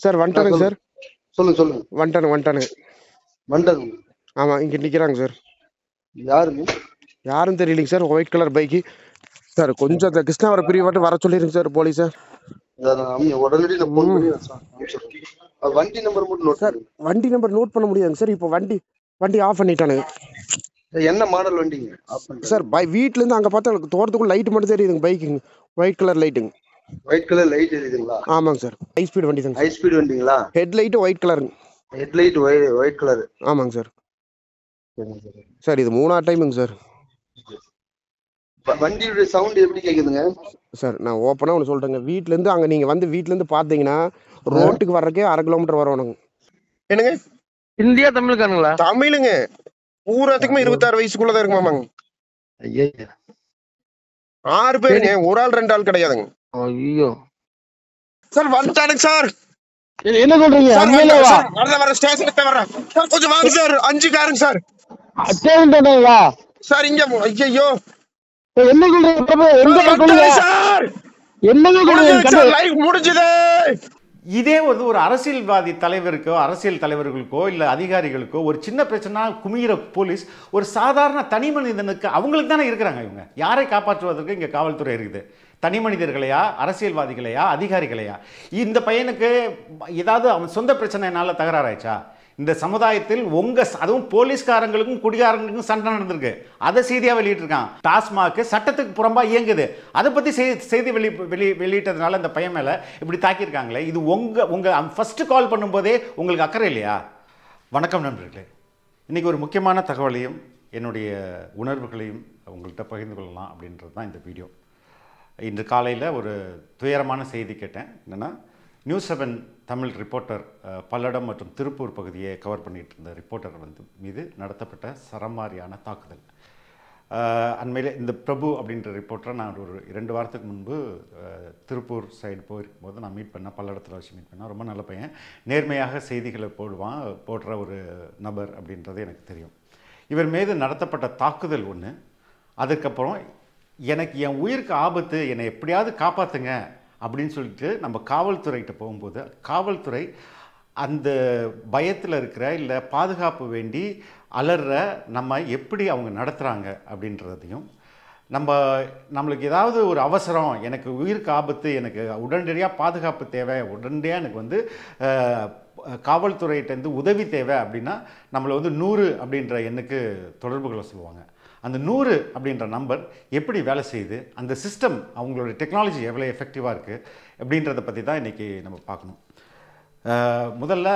Sir வந்துட்டானுங்க sir. சொல்லுங்க சொல்லுங்க. வந்துட்டானுங்க. ஆமா, இங்க நிக்கிறாங்க சார். யாருங்க? யாரும் தெரியலைங்க sir. White colour bike sir. கொஞ்சம் அந்த கிருஷ்ணாவர பிரிவு மட்டும் வர சொல்லிருங்க சார் போலீஸ். உடனடி நான் போன் பண்ணி வண்டி நம்பர் மட்டும் நோட் சார். வண்டி நம்பர் நோட் பண்ண முடியாதுங்க சார். இப்போ வண்டி ஆஃப் பண்ணிட்டானுங்க. என்ன மாடல் வண்டிங்க சார்? வீட்ல இருந்து அங்க பார்த்தா தோட்டத்துக்குள்ள லைட் மட்டும் தெரியுதுங்க. பைக்குங்க, ஒயிட் கலர் லைட்டுங்க. ஒயிட் கலர் லைட் எரியுதுங்களா? ஆமாங்க சார். ஹை ஸ்பீட் வண்டி தான். ஹை ஸ்பீட் வண்டிங்களா? ஹெட் லைட் ஒயிட் கலருங்க. Head light white colour. ஆமாங்க சார். சார் இது 3ஆவது டைமுங்க சார். வண்டியோட சவுண்ட் எப்படி கேக்குதுங்க சார்? நான் ஓப்பனா ஒன்று சொல்றேங்க. வீட்ல இருந்து அங்க நீங்க வந்து வீட்ல இருந்து பாத்தீங்கன்னா ரோட்டுக்கு வர்றதுக்கே 1/2 கிலோமீட்டர் வரணுங்க. என்னங்க? இந்தியா தமிழுக்கானுங்களா? தமிழுங்க. பூராத்துக்குமே 26 வயசுக்குள்ளதான் இருக்கு மாமாங்க. 6 பேருங்க, ஒரு ஆள் 2 ஆள் கிடையாதுங்க. ஐயோ சார் வந்துட்டானுங்க சார். என்ன சொல்றீங்க? வர ஸ்டேஷனுக்கு வரேன் சார். கொஞ்சம் வாங்க சார். 5 காருங்க சார். சார் இங்க ஐயோ என்ன சொல்றீங்க சார்? என்னங்க லைவ் முடிஞ்சது. இதே ஒரு அரசியல்வாதி தலைவருக்கோ அரசியல் தலைவர்களுக்கோ இல்லை அதிகாரிகளுக்கோ ஒரு சின்ன பிரச்சனை குமிகிற போலீஸ் ஒரு சாதாரண தனி மனிதனுக்கு அவங்களுக்கு தானே இருக்கிறாங்க. இவங்க யாரை காப்பாற்றுவதற்கு இங்கே காவல்துறை இருக்குது? தனி மனிதர்களையா, அரசியல்வாதிகளையா, அதிகாரிகளையா? இந்த பையனுக்கு ஏதாவது அவன் சொந்த பிரச்சனைனால தகராறாயிச்சா? இந்த சமுதாயத்தில் அதுவும் போலீஸ்காரங்களுக்கும் குடிகாரங்களுக்கும் சண்டை நடந்திருக்கு. அதை செய்தியாக வெளியிட்டிருக்கான். டாஸ்மாக் சட்டத்துக்கு புறம்பா இயங்குது. அதை பற்றி செய்தி வெளியிட்டதுனால இந்த பையன் மேலே இப்படி தாக்கியிருக்காங்களே. இது உங்கள் ஃபஸ்ட்டு கால் பண்ணும்போதே உங்களுக்கு அக்கறை இல்லையா? வணக்கம் நண்பர்களே. இன்றைக்கி ஒரு முக்கியமான தகவலையும் என்னுடைய உணர்வுகளையும் உங்கள்கிட்ட பகிர்ந்து கொள்ளலாம் அப்படின்றது தான் இந்த வீடியோ. இன்று காலையில் ஒரு துயரமான செய்தி கேட்டேன். என்னென்னா, நியூஸ் 7 தமிழ் ரிப்போர்ட்டர் பல்லடம் மற்றும் திருப்பூர் பகுதியை கவர் பண்ணிகிட்டு இருந்த ரிப்போர்ட்டர் மீது நடத்தப்பட்ட சரமாரியான தாக்குதல். அண்மையில் இந்த பிரபு அப்படின்ற ரிப்போர்ட்டரை நான் ஒரு 2 வாரத்துக்கு முன்பு திருப்பூர் சைடு போயிருக்கும் போது நான் மீட் பண்ணேன். பல்லடத்தில் வச்சு மீட் பண்ணேன். ரொம்ப நல்ல பையன், நேர்மையாக செய்திகளை போடுற ஒரு நபர் அப்படின்றது எனக்கு தெரியும். இவர் மீது நடத்தப்பட்ட தாக்குதல் ஒன்று. அதுக்கப்புறம் எனக்கு என் உயிருக்கு ஆபத்து, என்னை எப்படியாவது காப்பாற்றுங்க அப்படின்னு சொல்லிட்டு நம்ம காவல்துறைகிட்ட போகும்போது காவல்துறை அந்த பயத்தில் இருக்கிற இல்லை பாதுகாப்பு வேண்டி அலற நம்ம எப்படி அவங்க நடத்துகிறாங்க அப்படின்றதையும், நம்மளுக்கு ஏதாவது ஒரு அவசரம், எனக்கு உயிருக்கு ஆபத்து, எனக்கு உடனடியாக பாதுகாப்பு தேவை, உடனடியாக எனக்கு காவல்துறையிட்டேருந்து உதவி தேவை அப்படின்னா நம்மளை 100 அப்படின்ற எண்ணுக்கு தொடர்புகளை சொல்லுவாங்க. அந்த 100 அப்படின்ற நம்பர் எப்படி வேலை செய்யுது, அந்த சிஸ்டம் அவங்களோட டெக்னாலஜி எவ்வளோ எஃபெக்டிவாக இருக்குது அப்படின்றத பற்றி தான் இன்றைக்கி நம்ம பார்க்கணும். முதல்ல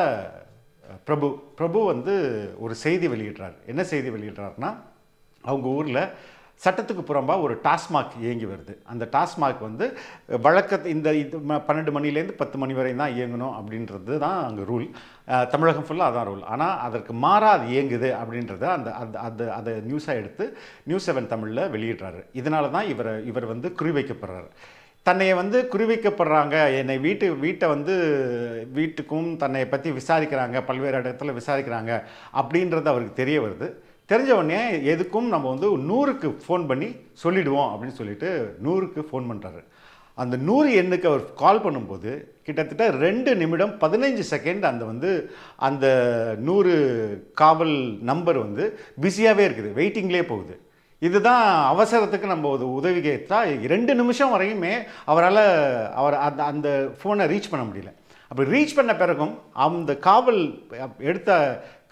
பிரபு ஒரு செய்தி வெளியிடுறார். என்ன செய்தி வெளியிடுறாருன்னா, அவங்க ஊரில் சட்டத்துக்கு புறம்பாக ஒரு டாஸ்மாக் இயங்கி வருது. அந்த டாஸ்மாக் இந்த 12 மணிலேருந்து 10 மணி வரை தான் இயங்கணும் அப்படின்றது தான் அங்கே ரூல். தமிழகம் ஃபுல்லாக அதான் ரூல். ஆனால் அதற்கு மாறாக அது இயங்குது அப்படின்றத அதை நியூஸாக எடுத்து நியூஸ் 7 தமிழில் வெளியிடுறாரு. இதனால தான் இவர் குறிவைக்கப்படுறாரு. தன்னை குறிவைக்கப்படுறாங்க, என்னை வீட்டுக்கும் தன்னை பற்றி விசாரிக்கிறாங்க, பல்வேறு இடத்துல விசாரிக்கிறாங்க அப்படின்றது அவருக்கு தெரிய வருது. தெரிஞ்ச உடனே எதுக்கும் நம்ம 100க்கு ஃபோன் பண்ணி சொல்லிவிடுவோம் அப்படின்னு சொல்லிட்டு 100க்கு ஃபோன் பண்ணுறாரு. அந்த 100 எண்ணுக்கு அவர் கால் பண்ணும்போது கிட்டத்தட்ட 2 நிமிடம் 15 செகண்ட் அந்த 100 காவல் நம்பர் பிஸியாகவே இருக்குது, வெயிட்டிங்லேயே போகுது. இதுதான் அவசரத்துக்கு நம்ம உதவி கேட்டால் 2 நிமிஷம் வரையுமே அவரால் அந்த ஃபோனை ரீச் பண்ண முடியல. அப்படி ரீச் பண்ண பிறகும் அந்த எடுத்த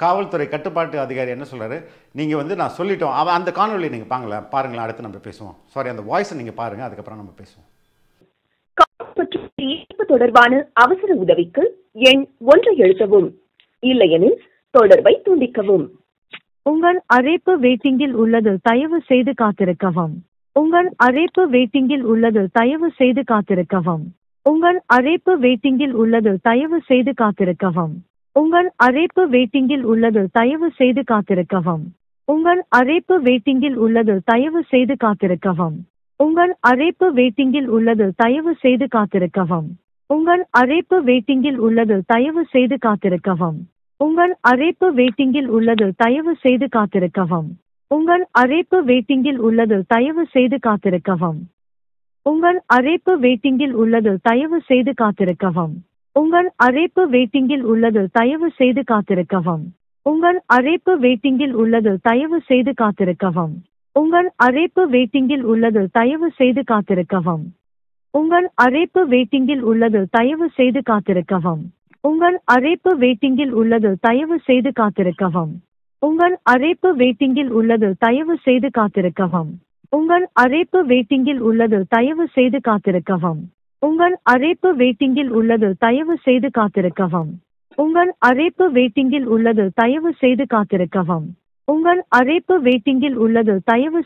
காவல்துறை கட்டுப்பாட்டு அதிகாரி என்ன சொல்கிறாரு, நீங்கள் நான் சொல்லிட்டோம், அந்த காணொலியை நீங்கள் பாருங்களேன், அடுத்து நம்ம பேசுவோம். சாரி, அந்த வாய்ஸை நீங்கள் பாருங்கள், அதுக்கப்புறம் நம்ம பேசுவோம். தொடர்பான அவசர உதவிக்கு எண் 1 எழுத்தவும், இல்லையெனில் தொடர்பை துண்டிக்கவும். உங்கள் அழைப்பு வெயிட்டிங்கில் உள்ளது, தயவு செய்து காத்திருக்கவும். உங்கள் அழைப்பு வெயிட்டிங்கில் உள்ளது, தயவு செய்து காத்திருக்கவும். உங்கள் அழைப்பு வெயிட்டிங்கில் உள்ளது, தயவு செய்து காத்திருக்கவும். உங்கள் அழைப்பு வெயிட்டிங்கில் உள்ளது, தயவு செய்து காத்திருக்கவும். உங்கள் அழைப்பு வெயிட்டிங்கில் உள்ளது, தயவு செய்து காத்திருக்கவும். உங்கள் அழைப்பு வெயிட்டிங்கில் உள்ளது, தயவு செய்து காத்திருக்கவும். உங்கள் அழைப்பு வெயிட்டிங்கில் உள்ளது, தயவு செய்து காத்திருக்கவும். உங்கள் அழைப்பு வெயிட்டிங்கில் உள்ளது, தயவு செய்து காத்திருக்கவும். உங்கள் அழைப்பு வெயிட்டிங்கில் உள்ளது, தயவு செய்து காத்திருக்கவும். உங்கள் அழைப்பு வெயிட்டிங்கில் உள்ளது, தயவு செய்து காத்திருக்கவும். உங்கள் அழைப்பு வெயிட்டிங்கில் உள்ளது, தயவு செய்து காத்திருக்கவும். உங்கள் அழைப்பு வெயிட்டிங்கில் உள்ளது, தயவு செய்து காத்திருக்கவும். உங்கள் அழைப்பு வெயிட்டிங்கில் உள்ளது, தயவு செய்து காத்திருக்கவும். உங்கள் அழைப்பு வெயிட்டிங்கில் உள்ளது, தயவு செய்து காத்திருக்கவும். உங்கள் அழைப்பு வெயிட்டிங்கில் உள்ளது, தயவு செய்து காத்திருக்கவும். உங்கள் அழைப்பு வெயிட்டிங்கில் உள்ளது, தயவு செய்து காத்திருக்கவும். உங்கள் அழைப்பு வெயிட்டிங்கில் உள்ளது, தயவு செய்து காத்திருக்கவும். உங்கள் அழைப்பு வெயிட்டிங்கில் உள்ளது, தயவு செய்து காத்திருக்கவும். உங்கள் அழைப்பு வெயிட்டிங்கில் உள்ளது, தயவு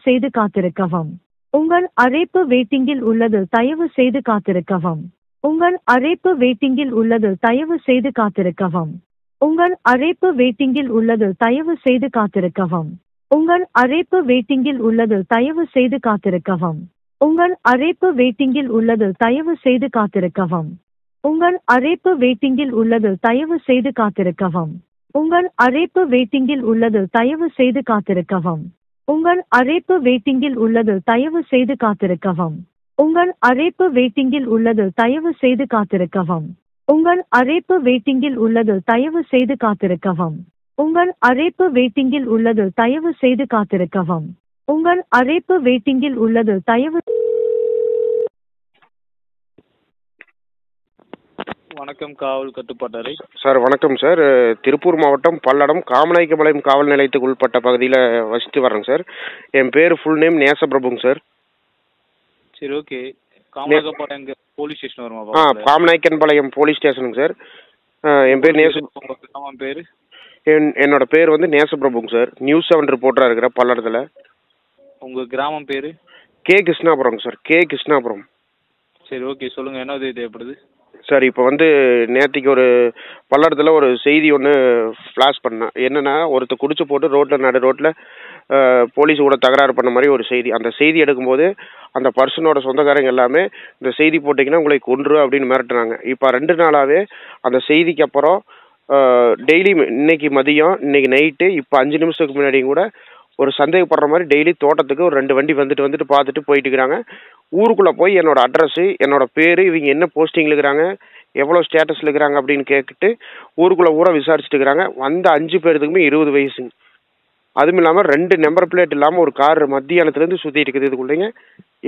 செய்து காத்திருக்கவும். உங்கள் அழைப்பு வெயிட்டிங்கில் உள்ளது, தயவு செய்து காத்திருக்கவும். உங்கள் அழைப்பு வெயிட்டிங்கில் உள்ளது, தயவு செய்து காத்திருக்கவும். உங்கள் அழைப்பு வெயிட்டிங்கில் உள்ளது, தயவு செய்து காத்திருக்கவும். உங்கள் அழைப்பு வெயிட்டிங்கில் உள்ளது, தயவு செய்து காத்திருக்கவும். உங்கள் அழைப்பு வெயிட்டிங்கில் உள்ளது, தயவு செய்து காத்திருக்கவும். உங்கள் அழைப்பு வெயிட்டிங்கில் உள்ளது, தயவு செய்து காத்திருக்கவும். உங்கள் அழைப்பு வெயிட்டிங்கில் உள்ளது, தயவு செய்து காத்திருக்கவும். உங்கள் அழைப்பு வெயிட்டிங்கில் உள்ளது, தயவு செய்து காத்திருக்கவும். உங்கள் அழைப்பு வெயிட்டிங்கில் உள்ளது, தயவு செய்து காத்திருக்கவும். உங்கள் அழைப்பு வெயிட்டிங்கில் உள்ளது, தயவு செய்து காத்திருக்கவும். உங்கள் அழைப்பு வெயிட்டிங்கில் உள்ளது, தயவு செய்து காத்திருக்கவும். உங்கள் அழைப்பு வெயிட்டிங்கில் உள்ளது, தயவு செய்து காத்திருக்கவும். உங்கள் அழைப்பு வெயிட்டிங்கில் உள்ளது, தயவு. வணக்கம், காவல் கட்டுப்பாட்டறை. சார் வணக்கம் சார். திருப்பூர் மாவட்டம் பல்லடம் காமநாயக்கம்பாளையம் காவல் நிலையத்துக்கு உட்பட்ட பகுதியில் வசித்து வரேங்க சார். என் பேர் ஃபுல் நேம் நேசப்பிரபுங்க சார். சரி, ஓகே. காமநாயக்கம்பாளையம் போலீஸ் ஸ்டேஷன் வருமா? காமநாயக்கன்பாளையம் போலீஸ் ஸ்டேஷனுங்க சார். என் பேர் பேர் என்னோட பேர் வந்து நேசப்பிரபுங்க சார். நியூஸ் 7 ரிப்போர்ட்டராக இருக்கிற பல்லடத்தில். உங்கள் கிராமம் பேர்? கே கிருஷ்ணாபுரங்க சார். கே கிருஷ்ணாபுரம். சரி, ஓகே, சொல்லுங்கள். என்ன உதவி தேவைப்படுது? சார் இப்போ வந்து நேற்றுக்கு ஒரு பல்லடத்தில் ஒரு செய்தி ஒன்று ஃப்ளாஷ் பண்ணேன். என்னென்னா, ஒருத்தர் குடிச்சு போட்டு நடு ரோட்டில் போலீஸ் கூட தகராறு பண்ண மாதிரி ஒரு செய்தி. அந்த செய்தி எடுக்கும்போது அந்த பர்சனோட சொந்தக்காரங்க எல்லாமே இந்த செய்தி போட்டிங்கன்னா உங்களை கொன்று அப்படின்னு மிரட்டுனாங்க. இப்போ 2 நாளாகவே அந்த செய்திக்கு அப்புறம் டெய்லி இன்னைக்கு மதியம், இன்னைக்கு நைட்டு, இப்போ 5 நிமிஷத்துக்கு முன்னாடியும் கூட ஒரு சந்தேகப்படுற மாதிரி டெய்லி தோட்டத்துக்கு ஒரு 2 வண்டி வந்துட்டு பார்த்துட்டு போயிட்டு இருக்கிறாங்க. ஊருக்குள்ளே போய் என்னோட அட்ரஸு, என்னோட பேர், இவங்க என்ன போஸ்டிங்கில் இருக்கிறாங்க, எவ்வளோ ஸ்டேட்டஸில் இருக்கிறாங்க அப்படின்னு கேட்டுட்டு ஊருக்குள்ளே ஊரை விசாரிச்சுட்டு இருக்கிறாங்க. வந்த 5 பேருக்குமே 20 வயசுங்க. அதுவும் இல்லாமல் 2 நம்பர் பிளேட் இல்லாமல் ஒரு கார் மத்தியானத்துலேருந்து சுற்றிட்டு இருக்குது இதுக்குள்ளேங்க.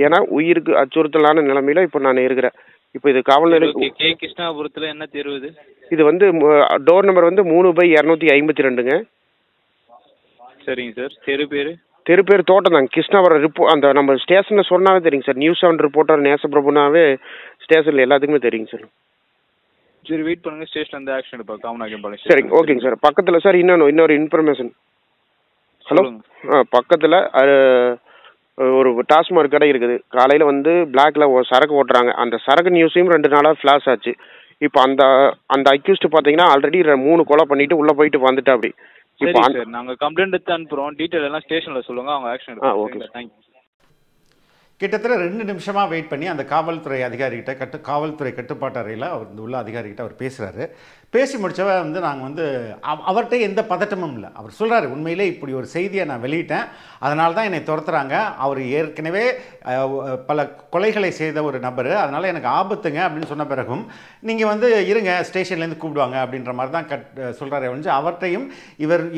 ஏன்னா உயிருக்கு அச்சுறுத்தலான நிலைமையில இப்போ நான் இருக்கிறேன். இப்போ இது காவல் நிலையம் கே கிருஷ்ணாபுரத்தில் என்ன தெரு இது? இது வந்து டோர் நம்பர் வந்து 3/252ங்க. சரிங்க சார். தெரு பேர் தோட்டம் தாங்க. கிருஷ்ணாபுரம் அந்த நம்ம ஸ்டேஷனில் சொன்னாவே தெரியுங்க சார். நியூஸ் 7 ரிப்போர்ட்டர் நேசப்பிரபுனாவே ஸ்டேஷனில் எல்லாத்துக்குமே தெரியுங்க சார். சரி, வெயிட் பண்ணுங்கள். ஸ்டேஷன் வந்து ஆக்ஷன் எடுப்பா. காமநாயக்கம்பாளையம். சரிங்க, ஓகேங்க சார். பக்கத்தில் சார் இன்னொரு இன்ஃபர்மேஷன். ஹலோ. பக்கத்தில் ஒரு டாஸ்மாக் கடை இருக்குது. காலையில் வந்து பிளாக்ல சரக்கு ஓட்டுறாங்க. அந்த சரக்கு நியூஸையும் 2 நாளாக ஃப்ளாஷ் ஆச்சு. இப்போ அந்த அக்யூஸ்ட் பார்த்தீங்கன்னா ஆல்ரெடி 3 கொலை பண்ணிட்டு உள்ளே போயிட்டு வந்துட்டா அப்படி. இப்போ சார், நாங்கள் கம்ப்ளைண்ட் எடுத்து அனுப்புகிறோம். டீட்டெயில் எல்லாம் ஸ்டேஷனில் சொல்லுங்கள், அவங்க ஆக்ஷன் எடுப்பாங்க. Okay, thank you. கிட்டத்தட்ட 2 நிமிஷமாக வெயிட் பண்ணி அந்த காவல்துறை அதிகாரிகிட்ட காவல்துறை கட்டுப்பாட்டு அறையில் அவர் உள்ள அதிகாரிகிட்ட அவர் பேசுகிறாரு. பேசி முடித்தவ வந்து நாங்கள் வந்து அவர்கிட்ட எந்த பதட்டமும் இல்லை. அவர் சொல்கிறாரு, உண்மையிலே இப்படி ஒரு செய்தியை நான் வெளியிட்டேன், அதனால தான் என்னை துரத்துறாங்க. அவர் ஏற்கனவே பல கொலைகளை செய்த ஒரு நபர், அதனால் எனக்கு ஆபத்துங்க அப்படின்னு சொன்ன பிறகும் நீங்கள் வந்து இருங்க, ஸ்டேஷன்லேருந்து கூப்பிடுவாங்க அப்படின்ற மாதிரி தான் சொல்கிறாரு. வந்து அவர்கிட்டையும்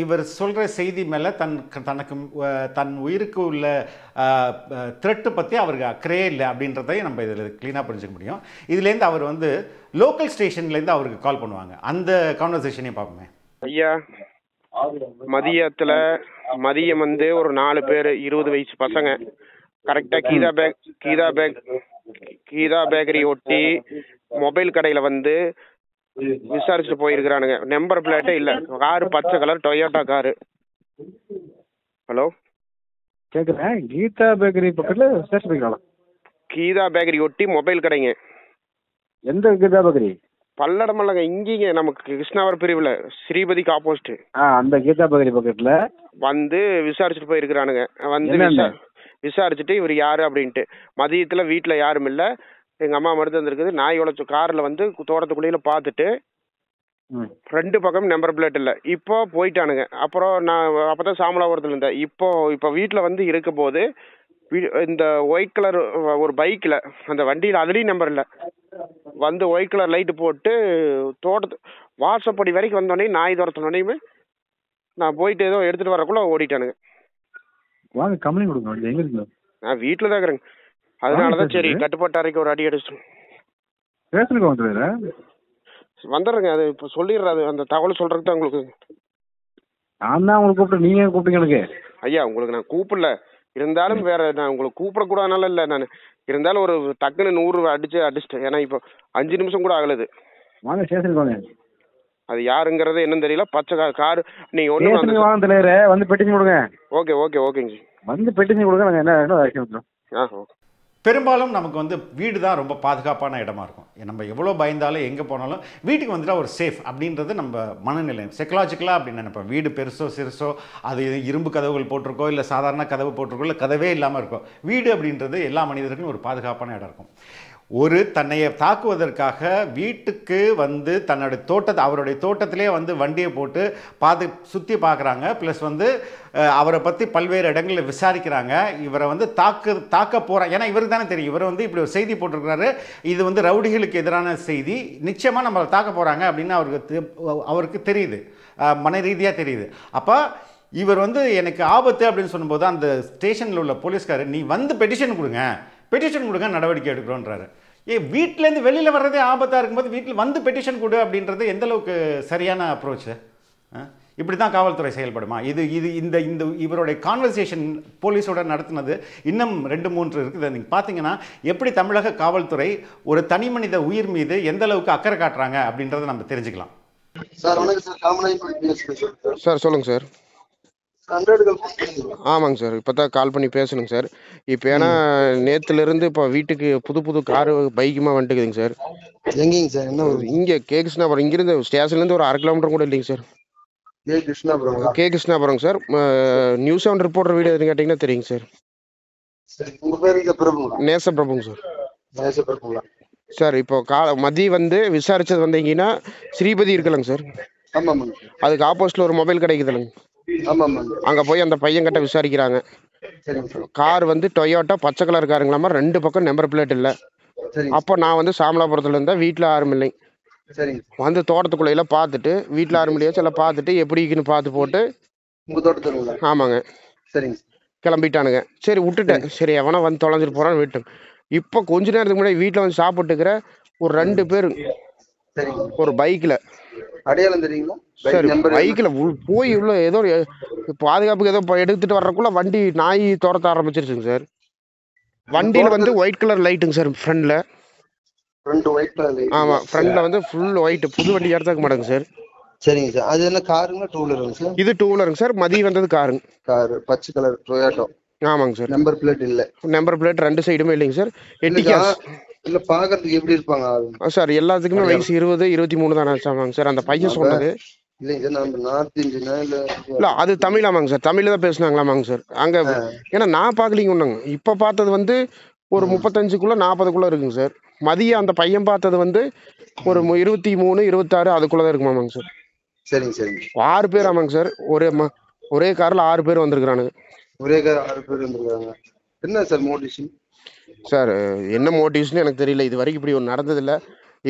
இவர் சொல்கிற செய்தி மேலே தன் உயிருக்கு உள்ள த்ரெட்டு பற்றி அவருக்கு அக்கறையே இல்லை அப்படின்றதையும் நம்ம இதில் க்ளீனாக புரிஞ்சுக்க முடியும். இதுலேருந்து அவர் வந்து லோக்கல் ஸ்டேஷன்லேருந்து அவருக்கு கால் பண்ணுவாங்க. அந்த கான்வர்சேஷனையும் பார்ப்போமே. ஐயா, மதியம் வந்து ஒரு 4 பேர் 20 வயசு பசங்க கரெக்டாக கீதா பேக்கரி ஒட்டி மொபைல் கடையில் வந்து விசாரிச்சுட்டு போயிருக்கிறானுங்க. நம்பர் பிளேட்டே இல்லை. காரு பச்சை கலர் டொயோட்டா காரு. ஹலோ கேட்குறேன். கீதா பேக்கரி பக்கத்தில் ஸ்டேஷன் போய்க்கலாம். கீதா பேக்கரி ஒட்டி மொபைல் கடைங்க. எந்த கீதா பேக்கரி? பல்லடம் இல்லைங்க, இங்கேங்க நமக்கு கிருஷ்ணாவர் பிரிவில் ஸ்ரீபதிக்கு ஆப்போசிட். அந்த கீதா பேக்கரி பக்கத்தில் வந்து விசாரிச்சுட்டு போயிருக்கிறானுங்க. வந்து விசாரிச்சுட்டு இவர் யாரு அப்படின்ட்டு. மதியத்தில் வீட்டில் யாரும் இல்லை, எங்கள் அம்மா மட்டும் வந்துருக்குது. நாய் உழைச்ச காரில் வந்து தோட்டத்துக்குள்ளேயில பார்த்துட்டு 2 பக்கம் நம்பர் பிளேட் இல்லை. இப்போ போயிட்டானுங்க. அப்புறம் நான் அப்போ தான் சாமலாபுரத்தில் இருந்தேன். இப்போ வீட்டில் வந்து இருக்கும் போது இந்த ஒயிட் கலர் ஒரு பைக்கில் அந்த வண்டியில் அதுலேயும் நம்பர் இல்லை. வந்து ஒயிட் கலர் லைட்டு போட்டு வாசப்படி வரைக்கும் வந்தோடனே நாய் துரத்தினோடனே நான் போயிட்டு ஏதோ எடுத்துகிட்டு வரக்குள்ள ஓடிட்டானுங்க. வாங்க கம்ப்ளைண்ட் கொடுங்க. எங்க இருக்கீங்க? நான் வீட்டில் தான் இருக்கிறேங்க. அதனால தான் சரி கட்டுப்பாட்டு அறைக்கு ஒரு அடி அடிச்சிட்டோம். ஸ்டேஷனுக்கு வந்துடுறேன். வந்துடுறேங்க. அது இப்போ சொல்லிடுறேன். அது அந்த தகவல் சொல்கிறதுக்கு தான் உங்களுக்கு. நான் தான் உங்களுக்கு கூப்பிட்டு நீங்க கூப்பிட்டீங்க எனக்கு. ஐயா உங்களுக்கு நான் கூப்பிடல, இருந்தாலும் வேற நான் உங்களுக்கு கூப்பிடக்கூடாதுனால இல்லை. நான் இருந்தாலும் ஒரு டக்குன்னு 100 அடிச்சிட்டேன். ஏன்னா இப்போ 5 நிமிஷம் கூட ஆகலது. வாங்க ஸ்டேஷனுக்கு வாங்க. அது யாருங்கிறது என்னன்னு தெரியல. பச்சை கார் நீங்கள் ஒன்று வாங்க தலைவரே, வந்து பெட்டிஷன் கொடுங்க. ஓகேங்க ஜி, வந்து பெட்டிஷன் கொடுங்க. நாங்கள் என்ன ஆக்ஷன் எடுத்துறோம். ஓகே. பெரும்பாலும் நமக்கு வந்து வீடு தான் ரொம்ப பாதுகாப்பான இடமா இருக்கும். நம்ம எவ்வளோ பயந்தாலும் எங்கே போனாலும் வீட்டுக்கு வந்துட்டா ஒரு சேஃப் அப்படின்றது நம்ம மனநிலை சைக்கலாஜிக்கலாக அப்படின்னு நினைப்போம். வீடு பெருசோ சிறுசோ, அது இரும்பு கதவுகள் போட்டிருக்கோ இல்லை சாதாரண கதவு போட்டிருக்கோ இல்லை கதவே இல்லாமல் இருக்கும். வீடு அப்படின்றது எல்லா மனிதருக்கும் ஒரு பாதுகாப்பான இடம் இருக்கும். ஒரு தன்னையை தாக்குவதற்காக வீட்டுக்கு வந்து அவருடைய தோட்டத்திலே வந்து வண்டியை போட்டு சுற்றி பார்க்குறாங்க. ப்ளஸ் வந்து அவரை பற்றி பல்வேறு இடங்களில் விசாரிக்கிறாங்க. இவரை வந்து தாக்க போகிறாங்க. ஏன்னா இவருக்கு தானே தெரியும், இவர் வந்து இப்படி ஒரு செய்தி போட்டிருக்கிறாரு, இது வந்து ரவுடிகளுக்கு எதிரான செய்தி, நிச்சயமாக நம்மளை தாக்க போகிறாங்க அப்படின்னு அவருக்கு தெரியுது, மன ரீதியாக தெரியுது. அப்போ இவர் வந்து எனக்கு ஆபத்து அப்படின்னு சொல்லும்போது அந்த ஸ்டேஷனில் உள்ள போலீஸ்காரர் நீ வந்து பெட்டிஷன் கொடுங்க நடவடிக்கை எடுக்கிறோன்றாரு. வீட்டிலேருந்து வெளியில் வர்றதே ஆபத்தாக இருக்கும்போது வீட்டில் வந்து பெட்டிஷன் கொடு அப்படின்றது எந்த அளவுக்கு சரியான அப்ரோச்சு? இப்படி தான் காவல்துறை செயல்படுமா? இந்த இவருடைய கான்வர்சேஷன் போலீஸோட நடத்தினது இன்னும் 2-3 இருக்குது. நீங்கள் பார்த்தீங்கன்னா எப்படி தமிழக காவல்துறை ஒரு தனி மனித உயிர் மீது எந்த அளவுக்கு அக்கறை காட்டுறாங்க அப்படின்றத நம்ம தெரிஞ்சுக்கலாம். சார் வணக்கம் சார். சார் சொல்லுங்கள் சார். ஆமாங்க சார், இப்போ தான் கால் பண்ணி பேசணுங்க சார். இப்போ ஏன்னா நேற்றுலேருந்து இப்போ வீட்டுக்கு புது காரு பைக்குமா வந்துட்டுக்குதுங்க சார். எங்கேங்க சார்? என்ன ஊர்? இங்கே கே கிருஷ்ணாபுரம். இங்கிருந்து ஸ்டேஷன்லேருந்து ஒரு 1/2 கிலோமீட்டர் கூட இல்லைங்க sir. K Krishnapuram sir. News 7 reporter வீடு எதுன்னு கேட்டிங்கன்னா தெரியுங்க சார். உங்கள் பேர் பிரபுங்களா? நேசப்பிரபுங்க சார். நேசப்பிரபுங்களா சார் இப்போ மதியம் வந்து விசாரிச்சது வந்தீங்கன்னா ஸ்ரீபதி இருக்கலங்க சார். ஆமாம். அதுக்கு ஆப்போசிட்ல ஒரு மொபைல் கிடைக்குதுலங்க. ஆமாம். அங்கே போய் அந்த பையன்கிட்ட விசாரிக்கிறாங்க. கார் வந்து டொயோட்டா பச்சை கலர் காருங்களாமா, 2 பக்கம் நம்பர் பிளேட் இல்லை. அப்போ நான் வந்து சாமலாபுரத்தில் இருந்தேன், வீட்டில் யாரும் இல்லைங்க. வந்து தோட்டத்துக்குள்ளையெல்லாம் பார்த்துட்டு வீட்டில் யாரும் இல்லையா சில பார்த்துட்டு எப்படி இருக்குன்னு பார்த்து போட்டு ஆமாங்க கிளம்பிட்டானுங்க. சரி விட்டுட்டேன். சரி எவனா வந்து தொலைஞ்சிட்டு போறான்னு விட்டேன். இப்போ கொஞ்ச நேரத்துக்கு முன்னாடி வீட்டில் வந்து சாப்பிட்டுக்கிற ஒரு 2 பேர் ஒரு பைக்கில் அடையாளம் தெரியுங்களா? சரி பைக்கில் போய் உள்ள ஏதோ பாதுகாப்புக்கு ஏதோ எடுத்துட்டு வர்றதுக்குள்ள வண்டி நாய் துரத்த ஆரம்பிச்சிருச்சுங்க சார். வண்டியில் வந்து ஒயிட் கலர் லைட்டுங்க சார் ஃப்ரண்ட்ல. ஆமாம் ஃப்ரண்ட்ல வந்து ஃபுல் ஒயிட். புது வண்டி எடுத்துக்க மாட்டேங்க சார். சரிங்க சார். அது என்ன காருங்களா டூ வீலருங்க சார்? இது டூ வீலருங்க சார். மதியம் வந்தது காருங்க. காரு பச்சை கலர் டொயோட்டோ. ஆமாங்க சார். நம்பர் பிளேட் இல்லை. நம்பர் பிளேட் 2 சைடுமே இல்லைங்க சார். எட்டிக்காஸ் இல்ல பாக்கிறதுக்கு எப்படி இருப்பாங்க சார்? எல்லாத்துக்குமே வயசு 20-23 தானே ஆமாங்க சார். அந்த பையன் சொன்னது இல்லைங்க நம்ம நார்த் இந்தியனா இல்ல அது தமிழ். ஆமாங்க சார், தமிழ்ல தான் பேசுனாங்களாமாங்க சார் அங்க. ஏன்னா நான் பாக்கலீங்க ஒண்ணுங்க. இப்ப பார்த்தது வந்து ஒரு 35க்குள்ள 40க்குள்ள இருக்குங்க சார். மதியம் அந்த பையன் பார்த்தது வந்து ஒரு 23-26 அதுக்குள்ளதான் இருக்குமாமாங்க சார். சரிங்க சரிங்க. 6 பேர் ஆமாங்க சார். ஒரே கார்ல 6 பேர் வந்திருக்கிறானுங்க. ஒரே கார் 6 பேர் வந்திருக்காங்க. என்ன சார் மோட்டிவேஷன்? சார் என்ன மோட்டிவ்ஸ்னு எனக்கு தெரியல. இது வரைக்கும் இப்படி ஒன்று நடந்ததில்லை.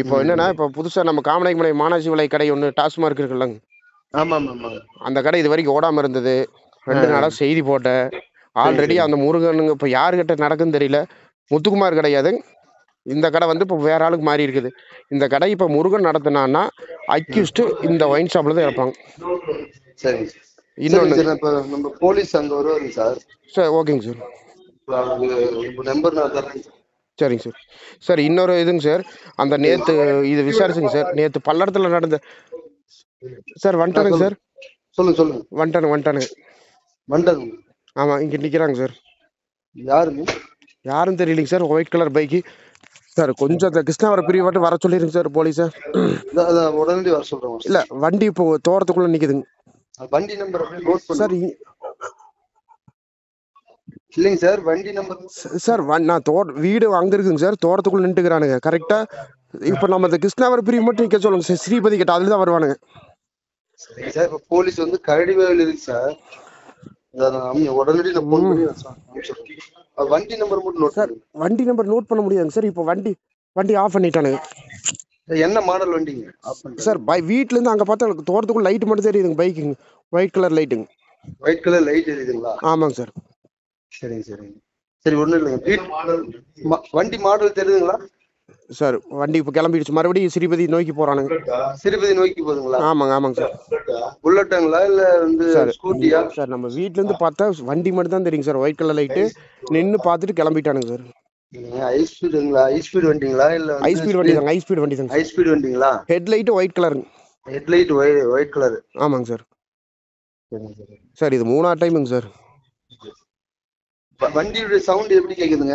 இப்போ என்னன்னா இப்போ புதுசாக நம்ம காமநாயக்கமலை மானாசி விலை கடை ஒன்று டாஸ்மார்க் இருக்குல்லங்க. ஆமாம் ஆமாம். அந்த கடை இது வரைக்கும் ஓடாமல் இருந்தது. 2 நாளாக செய்தி போட்டேன். ஆல்ரெடி அந்த முருகனுங்க இப்போ யாருக்கிட்ட நடக்குன்னு தெரியல. முத்துக்குமார் கிடையாது. இந்த கடை வந்து இப்போ வேற ஆளுக்கு மாறி இருக்குது. இந்த கடை இப்போ முருகன் நடத்தினான்னா அக்யூஸ்டு இந்த ஒயின் ஷாப்ல தான் இருப்பாங்க. சரி. இன்னொன்று நம்ம போலீஸ் அங்கே வருவாங்க சார். சார் ஓகேங்க சார். நம்பர் நான் தரேன். சரிங்க சார். சார் இன்னொரு இதுங்க சார். அந்த நேற்று இது விசாரிச்சுங்க சார். நேற்று பல்லடத்தில் நடந்த சார் வந்துட்டானுங்க சார். சொல்லுங்க. வந்துட்டானுங்க. ஆமாம் இங்கே நிற்கிறாங்க சார். யாரும் தெரியலைங்க sir. White colour bike sir. கொஞ்சம் கிருஷ்ணாவரம் பிரிவு மட்டும் வர சொல்லிருங்க சார் போலீஸை. உடனடி வர சொல்கிறேன். இல்லை வண்டி இப்போ தோட்டத்துக்குள்ளே நிற்குதுங்க. வண்டி நம்பர் சார் இல்லைங்க சார். வண்டி நம்பர் சார் நான் வீடு அங்கே இருக்குங்க சார். தோட்டத்துக்குள்ள நின்றுக்கிறானுங்க கரெக்டா. இப்போ நம்ம இந்த கிருஷ்ணாவரம் பிரிவு மட்டும் நிற்க சொல்லுங்க சார். ஸ்ரீபதி கிட்ட அதில் தான் வருவானுங்க. சரிங்க சார். இப்போ போலீஸ் வந்து கரடிவேல் இருக்கு சார். உடனடி நான் ஃபோன் பண்ணி வண்டி நம்பர் மட்டும் நோட் சார். வண்டி நம்பர் நோட் பண்ண முடியாதுங்க சார். இப்போ வண்டி ஆஃப் பண்ணிட்டானுங்க என்ன மாடல் வண்டிங்க ஆஃப் பண்றது? சார். வீட்ல இருந்து அங்க பார்த்தா எனக்கு தோட்டத்துக்குள்ள லைட் மட்டும் தெரியுதுங்க. பைக்குங்க, ஒயிட் கலர் லைட்டுங்க. ஒயிட் கலர் லைட் எரியுதுங்களா? ஆமாங்க சார். சரிங்க சரிங்க. சரி ஒண்ணும் இல்லைங்க. வண்டி மாடல் தெரியுதுங்களா சார்? வண்டி இப்போ கிளம்பிடுச்சு, மறுபடியும் ஸ்ரீபதி நோக்கி போறானுங்க. திருப்பதி நோக்கி போகுதுங்களா? ஆமாங்க ஆமாங்க சார். புல்லட்டுங்களா இல்ல வந்து சார் ஸ்கூட்டியா? சார் நம்ம வீட்ல இருந்து பார்த்தா வண்டி மட்டும் தான் தெரியுங்க சார், ஒயிட் கலர் லைட்டு. நின்று பார்த்துட்டு கிளம்பிட்டானுங்க சார். ஹை ஸ்பீடுங்களா? ஹை ஸ்பீடு வண்டிங்களா இல்ல ஹை ஸ்பீட் வண்டி தாங்க, ஹை ஸ்பீட் வண்டி தாங்க. ஹை ஸ்பீடு வண்டிங்களா? ஹெட் லைட்டு ஒயிட் கலருங்க. Head light white colour. ஆமாங்க சார். சார் இது 3ஆவது டைமுங்க சார். வண்டியோட சவுண்ட் எப்படி கேக்குதுங்க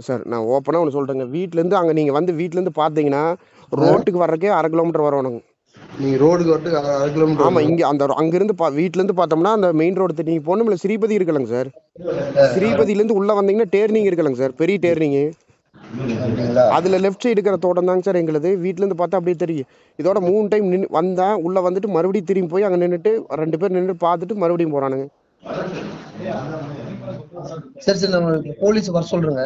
சார்? நான் ஓப்பனாக ஒன்று சொல்கிறேங்க. வீட்டிலேருந்து அங்கே நீங்கள் வந்து வீட்டிலேருந்து பார்த்தீங்கன்னா ரோட்டுக்கு வர்றக்கே 1/2 கிலோமீட்டர் வரணுங்க. நீங்க ரோடுக்கு வரட்டு 1/2 கிலோமீட்டர்? ஆமாம். இங்கே அங்கேருந்து வீட்டிலேருந்து பார்த்தோம்னா அந்த மெயின் ரோடு நீங்கள் போகணும். இல்லை ஸ்ரீபதி இருக்கலங்க சார். ஸ்ரீபதியிலேருந்து உள்ளே வந்தீங்கன்னா டேர்னிங் இருக்கலங்க சார், பெரிய டேர்னிங்கு. அதில் லெஃப்ட் சைடு இருக்கிற தோட்டம் தாங்க சார் எங்களுது. வீட்டிலேருந்து பார்த்தா அப்படியே தெரியும். இதோட 3 டைம் வந்தேன், உள்ளே வந்துட்டு மறுபடியும் திரும்பி போய் அங்கே நின்றுட்டு 2 பேர் நின்று பார்த்துட்டு மறுபடியும் போகிறானுங்க. சரி சரி, நம்ம போலீஸ் வர சொல்றேங்க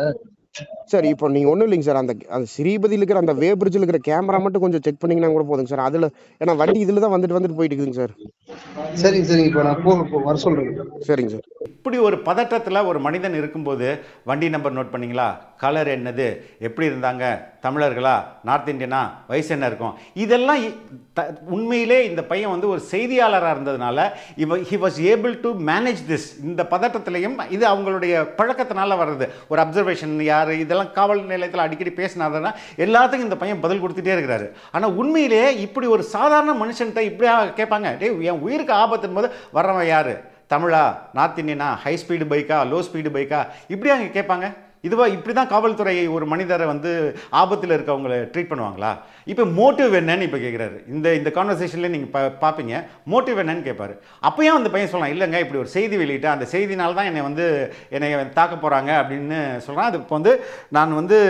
சார். இப்போ நீங்கள் ஒன்றும் இல்லைங்க சார், அந்த ஸ்ரீபதியில் இருக்கிற அந்த வே பிரிட்ஜில் இருக்கிற கேமரா மட்டும் கொஞ்சம் செக் பண்ணிங்கன்னா கூட போதுங்க சார். அதில் ஏன்னா வண்டி இதில் தான் வந்துட்டு போயிட்டு இருக்குதுங்க சார். சரிங்க சரிங்க, இப்போ நான் வர சொல்றேங்க. சரிங்க சார். இப்படி ஒரு பதற்றத்தில் ஒரு மனிதன் இருக்கும்போது வண்டி நம்பர் நோட் பண்ணிங்களா, கலர் என்னது, எப்படி இருந்தாங்க, தமிழர்களா, நார்த் இந்தியனா, வயசு என்ன இருக்கும், இதெல்லாம் உண்மையிலே இந்த பையன் வந்து ஒரு செய்தியாளராக இருந்ததுனால he was able to manage this. இந்த பதட்டத்திலையும் இது அவங்களுடைய பழக்கத்தினால வர்றது ஒரு அப்சர்வேஷன். யார் இதெல்லாம் காவல் நிலையத்தில் அடிக்கடி பேசினாருன்னா எல்லாத்துக்கும் இந்த பையன் பதில் கொடுத்துட்டே இருக்கிறாரு. ஆனால் உண்மையிலேயே இப்படி ஒரு சாதாரண மனுஷன்கிட்ட இப்படியா கேட்பாங்க, டே என் உயிருக்கு ஆபத்துன்னு போது வர்றவன் யார், தமிழா, நார்த் இந்தியனா, ஹை ஸ்பீடு பைக்கா, லோ ஸ்பீடு பைக்கா, இப்படி அங்கே கேட்பாங்க. இதுவா இப்படி தான் காவல்துறை ஒரு மனிதரை வந்து ஆபத்தில் இருக்கவங்களை ட்ரீட் பண்ணுவாங்களா? இப்போ மோட்டிவ் என்னன்னு இப்போ கேட்குறாரு. இந்த கான்வர்சேஷனில் நீங்கள் பார்ப்பீங்க, மோட்டிவ் என்னன்னு கேட்பாரு. அப்போயும் அந்த பையன் சொல்லலாம், இல்லைங்க இப்படி ஒரு செய்தி வெளியிட்டேன், அந்த செய்தினால தான் என்னை தாக்க போகிறாங்க அப்படின்னு சொல்கிறான். அது இப்போ வந்து நான் வந்து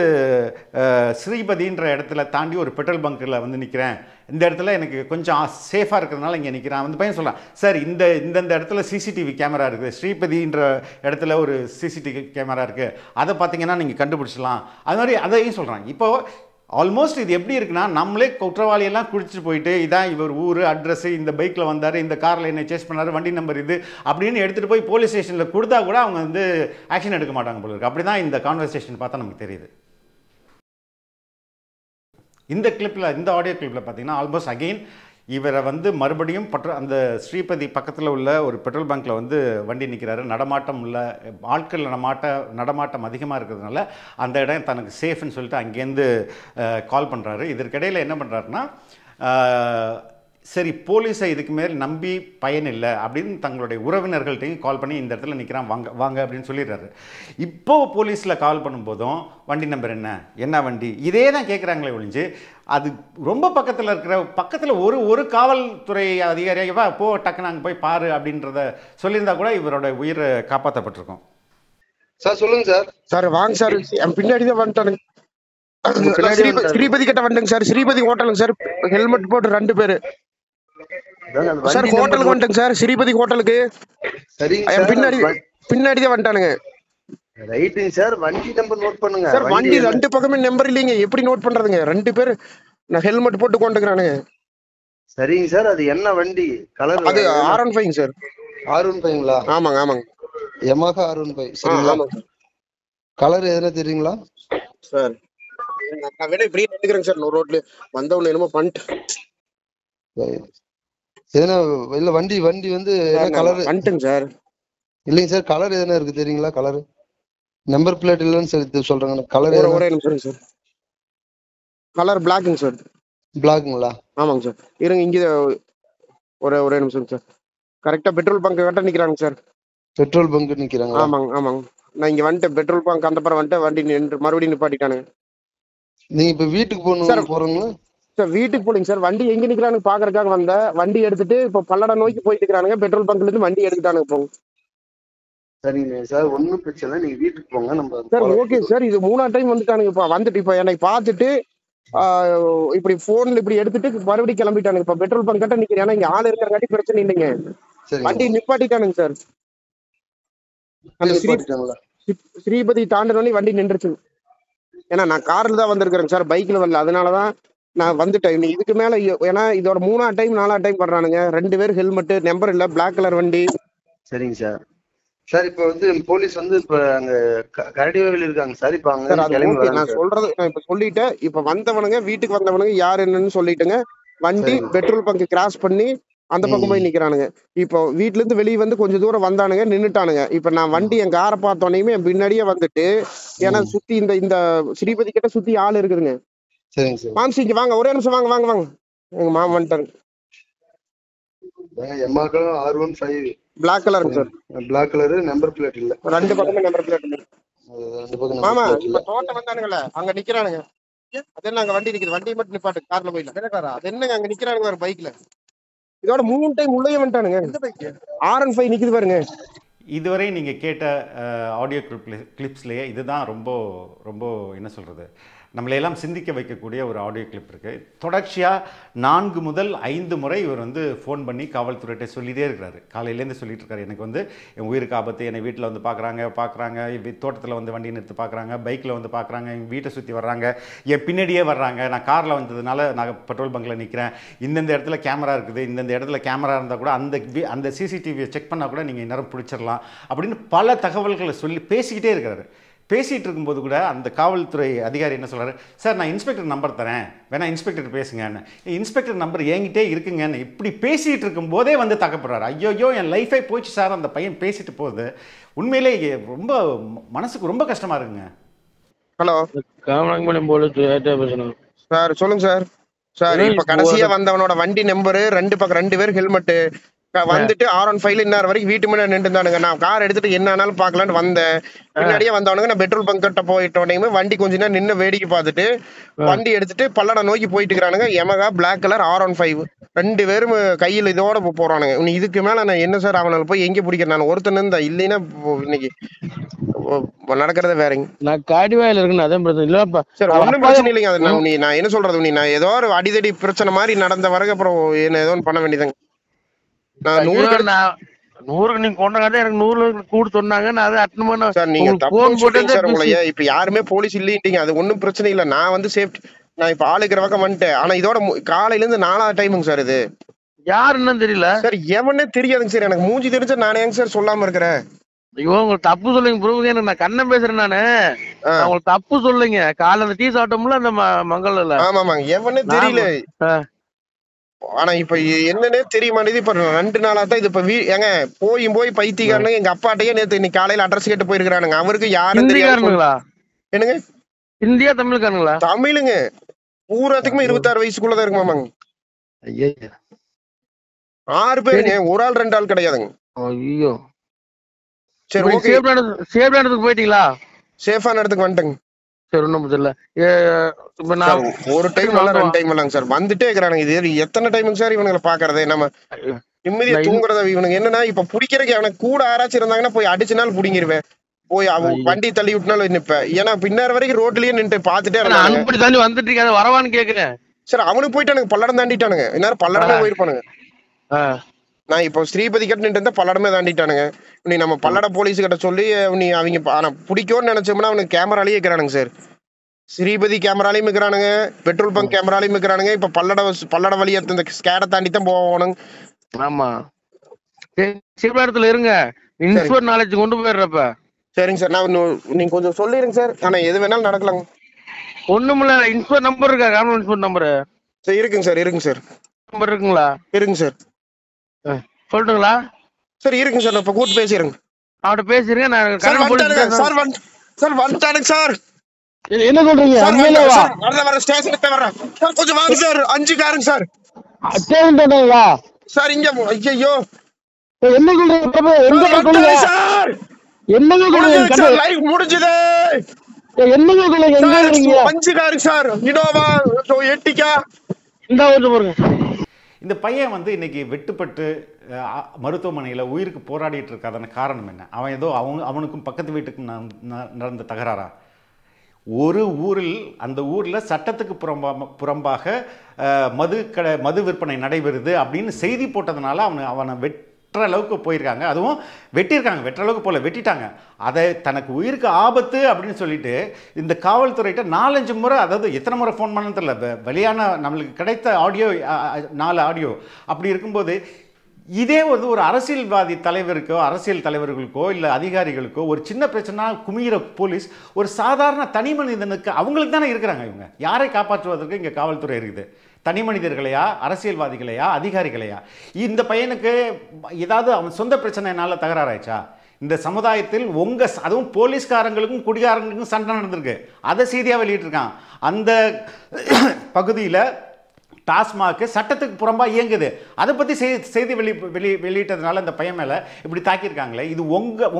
ஸ்ரீபதின்ற இடத்துல தாண்டி ஒரு பெட்ரோல் பங்க்கில் வந்து நிற்கிறேன், இந்த இடத்துல எனக்கு கொஞ்சம் சேஃபாக இருக்கிறதுனால இங்கே நிற்கிறான். அந்த பையன் சொல்லலாம், சார் இந்த இடத்துல சிசிடிவி கேமரா இருக்குது, ஸ்ரீபதின்ற இடத்துல ஒரு சிசிடிவி கேமரா இருக்குது, அதை பார்த்தீங்கன்னா நீங்கள் கண்டுபிடிச்சலாம். அது மாதிரி அதையும் சொல்கிறாங்க. இப்போது ஆல்மோஸ்ட் இது எப்படி இருக்குன்னா, நம்மளே குற்றவாளியெல்லாம் குடிச்சிட்டு போயிட்டு இதான் இவர் ஊர் அட்ரஸ், இந்த பைக்கில் வந்தார், இந்த காரில் என்ன சேஸ் பண்ணார், வண்டி நம்பர் இது அப்படின்னு எடுத்துகிட்டு போய் போலீஸ் ஸ்டேஷனில் கொடுத்தா கூட அவங்க வந்து ஆக்ஷன் எடுக்க மாட்டாங்க போல இருக்கு. அப்படி தான் இந்த கான்வர்சேஷன் பார்த்தா நமக்கு தெரியுது. இந்த கிளிப்பில், இந்த ஆடியோ கிளிப்பில் பார்த்தீங்கன்னா ஆல்மோஸ்ட் அகெயின் இவரை வந்து மறுபடியும் அந்த ஸ்ரீபதி பக்கத்தில் உள்ள ஒரு பெட்ரோல் பங்க்கில் வந்து வண்டி நிற்கிறாரு. நடமாட்டம் உள்ள ஆட்கள் நடமாட்டம் அதிகமாக இருக்கிறதுனால அந்த இடம் தனக்கு சேஃப்னு சொல்லிட்டு அங்கேருந்து கால் பண்ணுறாரு. இதற்கிடையில் என்ன பண்ணுறாருன்னா, சரி போலீஸை இதுக்கு மேல் நம்பி பயன் இல்லை அப்படின்னு தங்களுடைய உறவினர்கள்ட்டையும் கால் பண்ணி இந்த இடத்துல நிற்கிறான், வாங்க அப்படின்னு சொல்லிடுறாரு. இப்போ போலீஸில் கால் பண்ணும்போதும் வண்டி நம்பர் என்ன வண்டி இதே தான் கேட்குறாங்களே ஒழிஞ்சு, அது ரொம்ப பக்கத்தில் ஒரு காவல்துறை அதிகாரியாக போ டக்குன்னு அங்கே போய் பாரு அப்படின்றத சொல்லியிருந்தா கூட இவரோட உயிர் காப்பாற்றப்பட்டிருக்கும். சார் சொல்லுங்க சார். சார் வாங்க சார், பின்னாடி தான் வந்துட்டானுங்க. ஸ்ரீபதி கிட்ட வந்துங்க சார், ஸ்ரீபதி ஹோட்டலுங்க சார், ஹெல்மெட் போட்டு 2 பேரு சார் ஹோட்டலுக்கு வந்துட்டேங்க சார், ஸ்ரீபதி ஹோட்டலுக்கு. பின்னாடி தான் வந்துட்டானுங்க. ரைட்டுங்க சார், வண்டி நம்பர் நோட் பண்ணுங்க சார். வண்டி 2 பக்கமே நம்பர் இல்லைங்க, எப்படி நோட் பண்றதுங்க? 2 பேர் நான் ஹெல்மெட் போட்டு கொண்டுக்கிறானுங்க. சரிங்க சார், அது என்ன வண்டி கலர்? அது R15 சார். R15ங்களா? ஆமாங்க ஆமாங்க, Yamaha R15. சரிங்களா, கலர் எதுனா தெரியுங்களா சார்? நான் வேணா இப்படியே நின்னுக்கிறேங்க சார் ரோட்ல, வந்தவன என்னமோ பண்ணிட்டு எதுனா இல்ல வண்டி வந்து என்ன கலர் வந்துட்டுங்க சார்? இல்லைங்க சார், கலர் எதுனா இருக்கு தெரியுங்களா? கலர் நம்பர் பிளேட் இல்லைன்னு சொல்லி சொல்றாங்க. கலர் ஒரே நிமிஷம் சார். கலர் பிளாக்குங்க சார். பிளாக்குங்களா? ஆமாங்க சார். இருங்க இங்கே ஒரே நிமிஷம் சார். கரெக்டா பெட்ரோல் பங்க் கிட்ட நிக்கிறாங்க சார். பெட்ரோல் பங்க் நிக்கிறாங்க? ஆமாங்க. நான் இங்க வந்துட்டேன், பெட்ரோல் பங்க் அந்த பக்கம் வந்துட்டேன், வண்டி நின்று மறுபடியும் நிப்பாட்டிட்டானுங்க. நீங்க இப்ப வீட்டுக்கு போறீங்களா சார்? வீட்டுக்கு போலீங்க சார், வண்டி எங்க நிக்கிறானு பாக்குறதுக்காக வந்த, வண்டி எடுத்துட்டு இப்ப பல்லடம் நோக்கி போயிட்டு இருக்கானுங்க. பெட்ரோல் பங்க்ல இருந்து வண்டி எடுத்துட்டானுங்க. போங்க. சரிங்க சார், ஒன்னும் பிரச்சனை இல்லை, நீங்க வீட்டுக்கு போங்க. நம்ம சார் ஓகே சார், இது 3ஆவது டைம் வந்துட்டானுங்க. இப்ப வந்துட்டு இப்ப என்னை பார்த்துட்டு இப்படி போன்ல இப்படி எடுத்துட்டு மறுபடியும் கிளம்பிட்டானுங்க. இப்ப பெட்ரோல் பங்க் கிட்ட நிக்கிறேன், ஏன்னா இங்க ஆள் இருக்கிறங்காட்டி பிரச்சனை இல்லைங்க. வண்டி நிப்பாட்டிட்டானுங்க சார். அந்த ஸ்ரீபதி தாண்டனோடனே வண்டி நின்றுச்சு. ஏன்னா நான் கார்ல தான் வந்திருக்கிறேங்க சார், பைக்ல வரல. அதனாலதான் நான் வந்துட்டேன். நீ இதுக்கு மேல ஏன்னா இதோட 3ஆவது டைம் 4ஆவது டைம் பண்றானுங்க. 2 பேர் ஹெல்மெட், நம்பர் இல்ல, பிளாக் கலர் வண்டி. சரிங்க சார். சார் இப்ப வந்து போலீஸ் வந்து இப்ப அங்க கரடிவேலியில் இருக்காங்க சார். இப்ப அங்க கிளம்பி வராங்க. நான் சொல்றது நான் இப்ப சொல்லிட்டேன். இப்ப வந்தவனுங்க வீட்டுக்கு வந்தவனுங்க யார் என்னன்னு சொல்லிட்டுங்க, வண்டி பெட்ரோல் பங்க் கிராஸ் பண்ணி அந்த பக்கம் போய் நிக்கிறானுங்க. இப்போ வீட்டுல இருந்து வெளியே வந்து கொஞ்சம் தூரம் வந்தானுங்க, நின்னுட்டானுங்க. இப்ப நான் வண்டி என் காரை பார்த்தோன்னே என் பின்னாடியே வந்துட்டு, ஏன்னா சுத்தி இந்த ஸ்ரீபதி கிட்ட சுத்தி ஆள் இருக்குதுங்க. சரிங்க சார். மாம்சிங்க வாங்க, ஒரே நிமிஷம் வாங்க வாங்க வாங்க. எங்க மாமா வந்துட்டாங்க. எம்மாக்கள் R15 பிளாக் கலருங்க sir. Black colour, number plate இல்ல. 2 பக்கமே நம்பர் பிளேட் இல்ல. 2 பக்கம் மாமா நம்பர் பிளேட் இல்ல. இப்ப தோட்டம் வந்தானுங்கல்ல, அங்க நிக்கிறானுங்க. அது என்ன அங்க வண்டி நிக்குது, வண்டி மட்டும் நிப்பாட்டு, கார்ல போயிடலாம். அது என்னங்க அங்க நிக்கிறானுங்க ஒரு பைக்ல. இதோட 3 டைம் உள்ளே வந்துட்டானுங்க. R15 நிக்குது பாருங்க. இதுவரை நீங்கள் கேட்ட ஆடியோ கிளிப்ஸ்லேயே இதுதான் ரொம்ப ரொம்ப என்ன சொல்கிறது, நம்மளையெல்லாம் சிந்திக்க வைக்கக்கூடிய ஒரு ஆடியோ கிளிப் இருக்குது. தொடர்ச்சியாக 4 முதல் 5 முறை இவர் வந்து ஃபோன் பண்ணி காவல்துறையிட்ட சொல்லிகிட்டே இருக்கிறாரு. காலையிலேருந்து சொல்லிட்டு இருக்காரு, எனக்கு வந்து என் உயிருக்கு ஆபத்து, என்னை வீட்டில் வந்து பார்க்குறாங்க, தோட்டத்தில் வந்து வண்டி நிறுத்தி பார்க்குறாங்க, பைக்கில் வந்து பார்க்குறாங்க, எங்கள் வீட்டை சுற்றி வர்றாங்க, என் பின்னாடியே வர்றாங்க, நான் காரில் வந்ததுனால நான் பெட்ரோல் பங்கில் நிற்கிறேன், இந்தந்த இடத்துல கேமரா இருக்குது, இந்தந்த இடத்துல கேமரா இருந்தால் கூட அந்த சிசிடிவியை செக் பண்ணால் கூட நீங்கள் இந்நேரம் பிடிச்சிடலாம் அப்படின்னு பல தகவல்களை சொல்லி பேசிக்கிட்டே இருக்கிறாரு. பேசிகிட்டு இருக்கும்போது கூட அந்த காவல்துறை அதிகாரி என்ன சொல்கிறாரு, சார் நான் இன்ஸ்பெக்டர் நம்பர் தரேன், வேணா இன்ஸ்பெக்டர் பேசுங்கன்னு. இன்ஸ்பெக்டர் நம்பர் என்கிட்டே இருக்குங்கன்னு இப்படி பேசிகிட்டு இருக்கும்போதே வந்து தக்கப்படுறாரு. ஐயோ என் லைஃபே போச்சு சார், அந்த பையன் பேசிட்டு போகுது. உண்மையிலே ரொம்ப மனசுக்கு ரொம்ப கஷ்டமாக இருக்குங்க. ஹலோ சார், சொல்லுங்க சார். சார் இப்ப கடைசியா வந்தவனோட வண்டி நம்பரு 2 பேர் ஹெல்மெட்டு வந்துட்டு R15 இன்னார் வரைக்கும் வீட்டு முன்னாடி நின்று இருந்தானுங்க. நான் கார் எடுத்துட்டு என்ன ஆனாலும் பாக்கலான்னு வந்தேன். பின்னாடியே வந்தவனுங்க நான் பெட்ரோல் பங்க் கிட்ட போயிட்டோன்னே வண்டி கொஞ்ச நேரம் நின்று வேடிக்கை பார்த்துட்டு வண்டி எடுத்துட்டு பல்லடம் நோக்கி போயிட்டு இருக்கிறானுங்க. எமகா பிளாக் கலர் R15 2 பேரும் கையில் இதோட போறானுங்க. நீ இதுக்கு மேல நான் என்ன சார் அவனால போய் எங்க பிடிக்கிறேன்? நான் ஒருத்தன் இருந்தா இல்லைன்னா இன்னைக்கு நடக்கிறத வேறங்க. நான் காடிவாயில இருக்குன்னு அதான் பிரச்சனை இல்லப்பா சார். ஒன்னும் பிரச்சனை இல்லைங்க. அது நான் என்ன சொல்றது, நான் ஏதோ ஒரு அடிதடி பிரச்சனை மாதிரி நடந்த வரைக்கும் அப்புறம் என்ன ஏதோ பண்ண வேண்டியதாங்க. நான் 100 நீங்க கொண்டாங்க எனக்கு 100 கூட சொன்னாங்க. நான் அதை அட்டெண்ட் பண்ண சார். நீங்க தப்பு சொல்றீங்க சார். உங்களைய இப்ப யாருமே போலீஸ் இல்லைட்டீங்க, அது ஒன்னும் பிரச்சனை இல்ல. நான் வந்து சேஃப்டி, நான் இப்ப ஆளுக்கிற பக்கம் வந்துட்டேன். ஆனா இதோட காலையில இருந்து 4ஆவது டைமுங்க சார். இது யாருன்னு தெரியல சார், எவனே தெரியாதுங்க சார். எனக்கு மூஞ்சி தெரிஞ்சா நானே ஏங்க சார் சொல்லாம இருக்கிறேன். ஐயோ உங்களுக்கு தப்பு சொல்லுங்க ப்ரூவ், எனக்கு நான் கண்ணன் பேசுறேன். நானு உங்களுக்கு தப்பு சொல்லுங்க. காலைல அந்த டீ சாப்பிட்டோம்ல அந்த மங்கள்ல. ஆமாமாங்க, எவனே தெரியல. ஆனா இப்ப என்னன்னே தெரிய மாட்டேது. இப்ப 2 நாளா தான் இது. இப்ப ஏங்க போய் பைத்தியக்காரனுங்க எங்க அப்பாட்டையே நேத்து இன்னைக்கு காலையில அட்ரஸ் கேட்டு போயிருக்கானுங்க. அவருக்கு யாரும் தெரியாதுங்களா? என்னங்க இந்தியா தமிழ்காரங்களா? தமிழுங்க. பூராத்துக்குமே 26 வயசுக்குள்ளதான் இருக்கு மாமாங்க. 6 பேருங்க, ஒரு ஆள் 2 ஆள் கிடையாதுங்க. ஐயோ சரி, ஓகே. சேஃப் இடத்துக்கு போயிட்டீங்களா? சேஃபான இடத்துக்கு வந்துட்டேங்க. சரி, ஒண்ணும் தெரியல. இப்ப நான் ஒரு டைம் இல்ல 2 டைம் இல்லங்க சார், வந்துட்டே இருக்கிறானுங்க. இது எத்தனை டைமுங்க சார் இவனுங்களை பாக்குறது? நம்ம நிம்மதியா தூங்குறத இவனுக்கு என்னன்னா, இப்ப பிடிக்கிறதுக்கு அவனுக்கு கூட ஆராய்ச்சி இருந்தாங்கன்னா போய் அடிச்சுனாலும் பிடிங்கிருவேன். போய் அவன் வண்டி தள்ளி விட்டுனாலும் நிப்பேன். ஏன்னா பின்னார் வரைக்கும் ரோட்லயே நின்று பாத்துட்டே இருந்தாங்க. தாண்டி வந்துட்டு இருக்காது, வரவான்னு கேக்குறேன் சார். அவனுக்கு போயிட்டானுங்க, பல்லடம் தாண்டிட்டானுங்க. இந்நேரம் பல்லடமே போயிருப்பானுங்க. நான் இப்போ ஸ்ரீபதி கிட்ட நின்று இருந்தா பல்லடமே தாண்டிட்டானுங்க. நீ நம்ம பல்லட போலீஸ் கிட்ட சொல்லி நீ அவங்க ஆனா பிடிக்கும்னு நினைச்சோம்னா அவனுக்கு கேமராலேயே இருக்கிறானுங்க சார். ஸ்ரீபதி கேமராலையும் இருக்கிறானுங்க, பெட்ரோல் பங்க் கேமராலையும் இருக்கிறானுங்க. இப்ப பல்லட வழியா இந்த ஸ்கேடை தாண்டி தான் போவானுங்க. ஆமா, இடத்துல இருங்க. இன்ஸ்போர்ட் நாலேஜ் கொண்டு போயிடுறப்ப. சரிங்க சார், நான் நீங்க கொஞ்சம் சொல்லிடுங்க சார். ஆனா எது வேணாலும் நடக்கலாங்க. ஒண்ணுமில்ல, இன்ஸ்போர்ட் நம்பர் இருக்கா? கவர்மெண்ட் இன்ஸ்போர்ட் நம்பர் சார் இருக்குங்க சார். இருக்குங்க சார். நம்பர் இருக்குங்களா? இருக்குங்க சார். சொல்லட்டுங்களா சார்? இருக்குங்க சார். இப்ப கூட்டு பேசிடுங்க. அவட்ட பேசிருங்க. நான் சார் வந்துட்டானுங்க சார். என்ன சொல்றீங்க? வர ஸ்டேஷனுக்கு வரேன் சார். கொஞ்சம் வாங்க சார். 5 காருங்க சார். சார் இங்க ஐயோ என்ன சொல்றீங்க சார்? என்னங்க சொல்றீங்க? சார் லைவ் முடிஞ்சது. என்னங்க சொல்றீங்க? எங்க இருக்கீங்க? 5 காருங்க சார். Innova, Ertiga. இந்த ஊர்ல போறீங்க. இந்த பையன் வந்து இன்னைக்கு வெட்டுப்பட்டு மருத்துவமனையில் உயிருக்கு போராடிட்டு இருக்காதான காரணம் என்ன? அவன் ஏதோ அவனுக்கும் பக்கத்து வீட்டுக்கும் நடந்த தகராறா? ஒரு ஊரில், அந்த ஊரில் சட்டத்துக்கு புறம்பாக மது விற்பனை நடைபெறுது அப்படின்னு செய்தி போட்டதுனால அவனை வெட்டுற அளவுக்கு போயிருக்காங்க. அதுவும் வெட்டியிருக்காங்க, வெட்டுற அளவுக்கு போல வெட்டிட்டாங்க. அதை தனக்கு உயிருக்கு ஆபத்து அப்படின்னு சொல்லிட்டு இந்த காவல்துறையிட்ட 4-5 முறை, அதாவது எத்தனை முறை ஃபோன் பண்ணணும்னு தெரியல, வெளியான நம்மளுக்கு கிடைத்த ஆடியோ 4 ஆடியோ. அப்படி இருக்கும்போது இதே ஒரு அரசியல்வாதி தலைவருக்கோ அரசியல் தலைவர்களுக்கோ இல்லை அதிகாரிகளுக்கோ ஒரு சின்ன பிரச்சனை குமிகிற போலீஸ் ஒரு சாதாரண தனி மனிதனுக்கு அவங்களுக்கு தானே இருக்கிறாங்க. இவங்க யாரை காப்பாற்றுவதற்கு இங்கே காவல்துறை இருக்குது? தனி மனிதர்களையா, அரசியல்வாதிகளையா, அதிகாரிகளையா? இந்த பையனுக்கு ஏதாவது அவன் சொந்த பிரச்சனைனால தகராறாயிச்சா? இந்த சமுதாயத்தில் அதுவும் போலீஸ்காரங்களுக்கும் குடிகாரங்களுக்கும் சண்டை நடந்திருக்கு, அதை செய்தியாக வெளியிட்டிருக்கான். அந்த பகுதியில் டாஸ்மாக் சட்டத்துக்கு புறம்பா இயங்குது, அதை பற்றி செய்தி வெளியிட்டதுனால இந்த பையன் மேலே இப்படி தாக்கியிருக்காங்களே. இது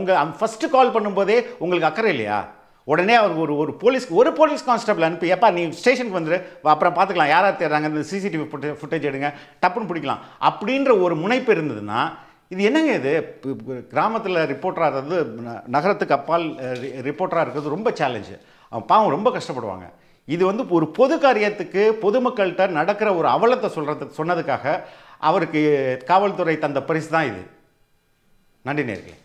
உங்கள் ஃபஸ்ட்டு கால் பண்ணும்போதே உங்களுக்கு அக்கறை இல்லையா? உடனே அவர் ஒரு போலீஸ் கான்ஸ்டபிள் அனுப்பி, எப்பா நீ ஸ்டேஷனுக்கு வந்துரு, அப்புறம் பார்த்துக்கலாம் யார் யார் தேடுறாங்க, இந்த சிசிடிவி ஃபுட்டேஜ் எடுங்க, டப்புன்னு பிடிக்கலாம் அப்படின்ற ஒரு முனைப்பு இருந்ததுன்னா இது என்னங்க? இது கிராமத்தில் ரிப்போர்ட்டராக, அதாவது நகரத்துக்கு அப்பால் ரிப்போர்ட்டராக இருக்கிறது ரொம்ப சேலஞ்சு. அவன் பாவம் ரொம்ப கஷ்டப்படுவாங்க. இது ஒரு பொது காரியத்துக்கு பொதுமக்கள்கிட்ட நடக்கிற ஒரு அவலத்தை சொன்னதுக்காக அவருக்கு காவல்துறை தந்த பரிசு தான் இது. நன்றி நேயர்களே.